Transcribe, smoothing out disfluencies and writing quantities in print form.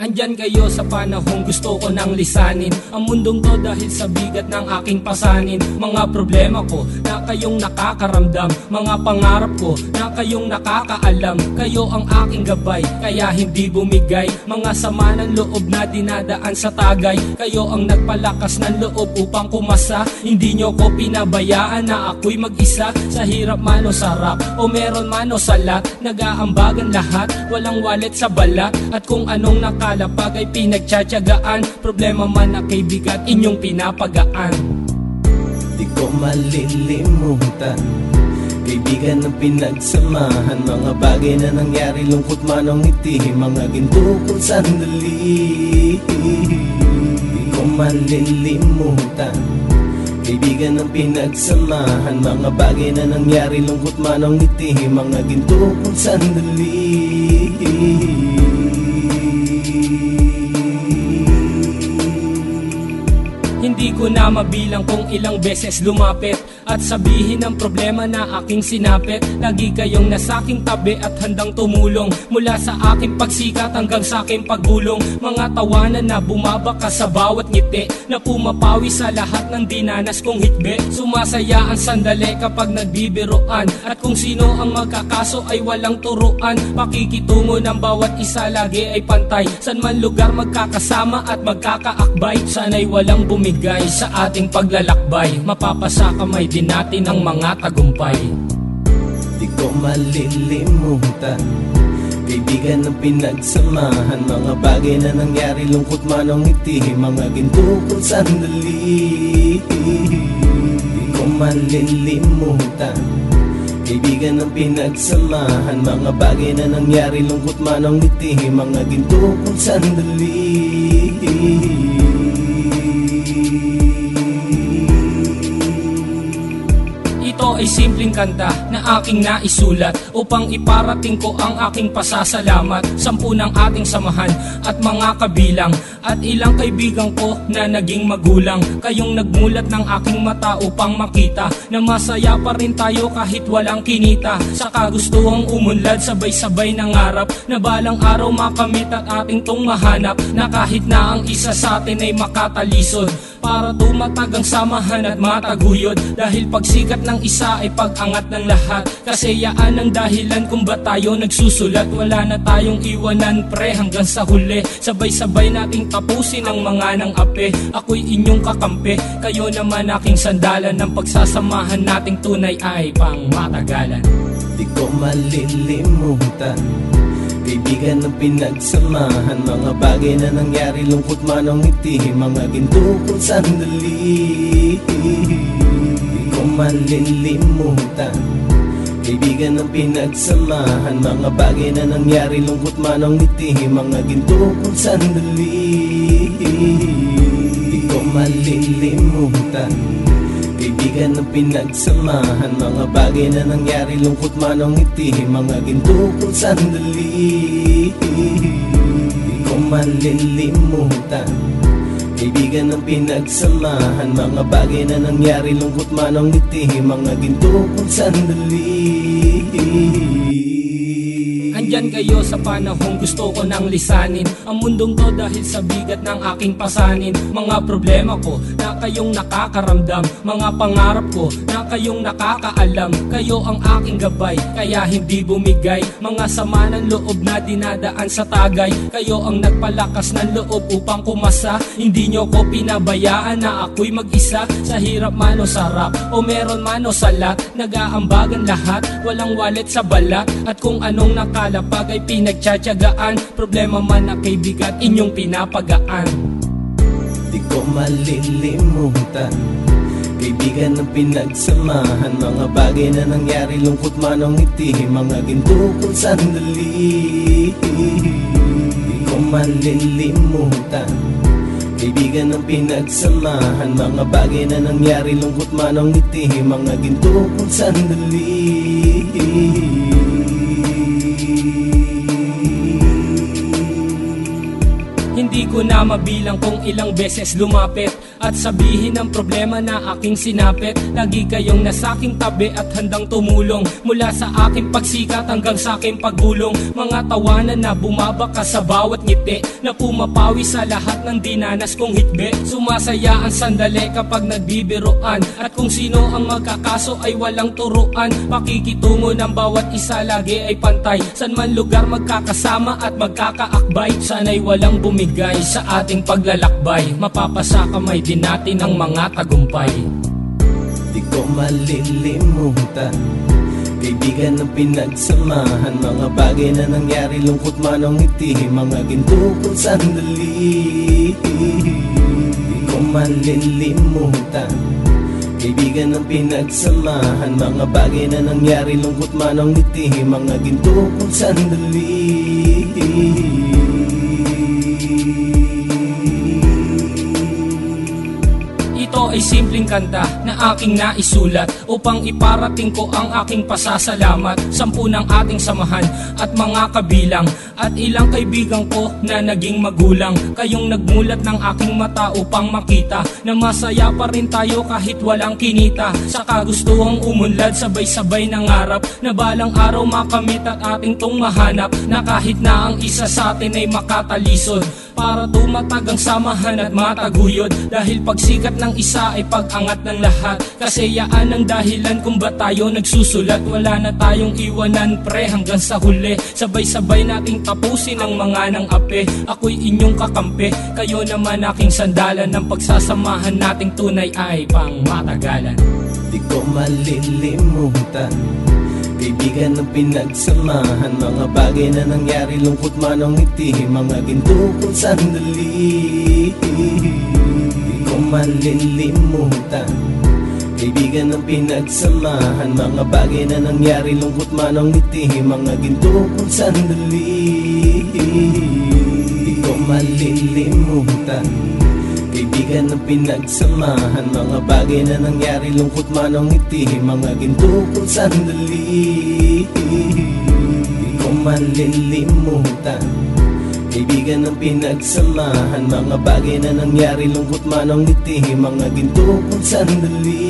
Andyan kayo sa panahong gusto ko nang lisanin ang mundong to dahil sa bigat ng aking pasanin. Mga problema ko na kayong nakakaramdam, mga pangarap ko na kayong nakakaalam. Kayo ang aking gabay, kaya hindi bumigay. Mga sama ng loob na dinadaan sa tagay. Kayo ang nagpalakas ng loob upang kumasa. Hindi nyo ko pinabayaan na ako'y mag-isa. Sa hirap man o sarap, o meron man o salat, nag-aambagan lahat, walang wallet sa balat. At kung anong nakalapag ay pinagtsatsagaan. Problema man na kaibigan, inyong pinapagaan. Di ko malilimutan kaibigan ng pinagsamahan, mga bagay na nangyari, lungkot man o ngiti, mga ginto kong sandali. Di ko malilimutan kaibigan ng pinagsamahan, mga bagay na nangyari, lungkot man o ngiti, mga ginto kong sandali. Hindi ko na mabilang kung ilang beses lumapit at sabihin ang problema na aking sinapit. Lagi kayong nasa aking tabi at handang tumulong, mula sa aking pagsikat hanggang sa aking paggulong. Mga tawanan na bumabaka sa bawat ngiti, na pumapawi sa lahat ng dinanas kong hitbe. Sumasaya ang sandali kapag nagbibiroan, at kung sino ang magkakaso ay walang turuan. Pakikitungo ng bawat isa lagi ay pantay, san man lugar magkakasama at magkakaakbay. Sana'y walang bumigay sa ating paglalakbay, mapapasa kamay din natin ang mga tagumpay. Di ko malilimutan kaibigan ng pinagsamahan, mga bagay na nangyari, lungkot man o ngiti, mga ginto kong sandali. Di ko malilimutan kaibigan ng pinagsamahan, mga bagay na nangyari, lungkot man o ngiti, mga ginto kong sandali. Ito ay simpleng kanta na aking naisulat upang iparating ko ang aking pasasalamat. 10 ng ating samahan at mga kabilang, at ilang kaibigan ko na naging magulang. Kayong nagmulat ng aking mata upang makita na masaya pa rin tayo kahit walang kinita. Sa kagustuhang umunlad, sabay-sabay nangarap na balang araw makamit at ating tong mahanap, na kahit na ang isa sa atin ay makatalisod, para tumatag ang samahan at mataguyod. Dahil pagsikat ng isa ay pag-angat ng lahat, kasi yaan ang dahilan kung ba tayo nagsusulat. Wala na tayong iwanan pre hanggang sa huli, sabay-sabay nating tapusin ang mga nang ape. Ako'y inyong kakampi, kayo naman aking sandalan, ng pagsasamahan nating tunay ay pang matagalan. Di ko malilimutan kaibigan ng pinagsamahan, mga bagay na nangyari, lungkot man o ngiti, mga ginto kong sandali. Di ko malilimutan kaibigan ng pinagsamahan, mga bagay na nangyari, lungkot man o ngiti, mga ginto kong sandali. Di ko malilimutan kaibigan ng pinagsamahan, mga bagay na nangyari, lungkot man o ngiti, mga ginto kong sandali. Di ko malilimutan kaibigan ng pinagsamahan, mga bagay na nangyari, lungkot man o ngiti, mga ginto kong sandali. Andyan kayo sa panahong gusto ko nang lisanin ang mundong to dahil sa bigat ng aking pasanin. Mga problema ko na kayong nakakaramdam, mga pangarap ko na kayong nakakaalam. Kayo ang aking gabay, kaya hindi bumigay. Mga sama ng loob na dinadaan sa tagay. Kayo ang nagpalakas ng loob upang kumasa. Hindi nyo ko pinabayaan na ako'y mag-isa. Sa hirap man o sarap, o meron man o salat, nag-aambagan lahat, walang wallet sa balat. At kung anong nakalapag ay pinagtsatsagaan. Problema man na kaibigan, inyong pinapagaan. Di ko malilimutan kaibigan ng pinagsamahan, mga bagay na nangyari, lungkot man o ngiti, mga ginto kong sandali. Di ko malilimutan kaibigan ng pinagsamahan, mga bagay na nangyari, lungkot man o ngiti, mga ginto kong sandali. Hindi ko na mabilang kung ilang beses lumapit at sabihin ang problema na aking sinapit. Lagi kayong nasa aking tabi at handang tumulong, mula sa aking pagsikat hanggang sa aking paggulong. Mga tawanan na bumabaka sa bawat ngiti, na pumapawi sa lahat ng dinanas kong hitbe. Sumasaya ang sandali kapag nagbibiroan, at kung sino ang magkakaso ay walang turuan. Pakikitungo ng bawat isa lagi ay pantay, san man lugar magkakasama at magkakaakbay. Sana'y walang bumigay sa ating paglalakbay, mapapasa kamay din natin ang mga tagumpay. Di ko malilimutan, kaibigan ng pinagsamahan, mga bagay na nangyari, lungkot man o ngiti, mga ginto kong sandali. Di ko malilimutan, kaibigan ng pinagsamahan, mga bagay na nangyari, lungkot man o ngiti, mga ginto kong sandali. Ito ay simpleng kanta na aking naisulat upang iparating ko ang aking pasasalamat. 10 ng ating samahan at mga kabilang, at ilang kaibigan ko na naging magulang. Kayong nagmulat ng aking mata upang makita na masaya pa rin tayo kahit walang kinita. Sa kagustuhang umunlad, sabay-sabay nangarap na balang araw makamit at ating tong mahanap, na kahit na ang isa sa atin ay makatalisod, para tumatag ang samahan at mataguyod. Dahil pagsikat ng isa ay pag-angat ng lahat, kasi yaan ang dahilan kung ba't tayo nagsusulat. Wala na tayong iwanan pre hanggang sa huli, sabay-sabay nating tapusin ang mga nang ape. Ako'y inyong kakampi, kayo naman aking sandalan, ng pagsasamahan nating tunay ay pang matagalan. Di ko malilimutan, kaibigan ng pinagsamahan, mga bagay na nangyari, lungkot man o ngiti, mga ginto kong sandali. Di ko malilimutan, kaibigan ng pinagsamahan, mga bagay na nangyari, lungkot man o ngiti, mga ginto kong sandali. Di ko malilimutan, kaibigan ng pinagsamahan, mga bagay na nangyari, lungkot man o ngiti, mga ginto kong sandali. Di ko malilimutan, kaibigan ng pinagsamahan, mga bagay na nangyari, lungkot man o ngiti, mga ginto kong sandali.